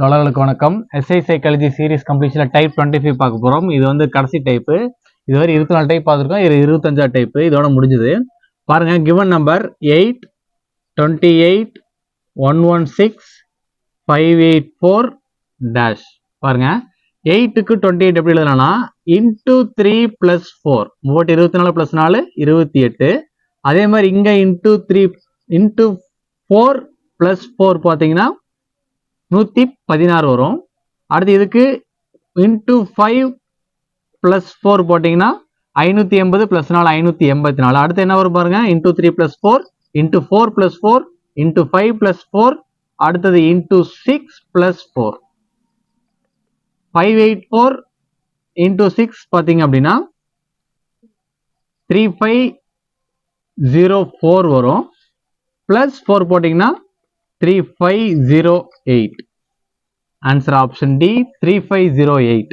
தோழர்களுக்கு வணக்கம். SI psychology series கம்ப்ளீஷனில் type 25 பார்க்க போகிறோம். இது வந்து கடைசி டைப்பு. இதுவரை 24 டைப் பார்த்துருக்கோம். இது 25 டைப்பு. இதோட முடிஞ்சது. பாருங்க, கிவன் நம்பர் 8, 28, 116, 584 டேஷ். பாருங்க, 8க்கு 28 எப்படி எழுதலாம்னா இன்டூ 3 + 4. 24 + 4 28. அதே மாதிரி இங்கே இன்டூ 3 இன்டூ 4 + 4 பார்த்தீங்கன்னா 116 வரும். அடுத்து இதுக்கு இன்டூ 5 + 4 போட்டிங்கன்னா 580 + 4 584. அடுத்து என்ன வரும் பாருங்க, இன்டூ 3 + 4 இன்டூ 4 + 4 இன்டூ 5 + 4 அடுத்தது இன்டூ 6 + 4 584 இன்டூ 6 பார்த்தீங்க அப்படின்னா 3504 வரும். ப்ளஸ் 4 போட்டிங்கன்னா 3508. Answer option D 3508.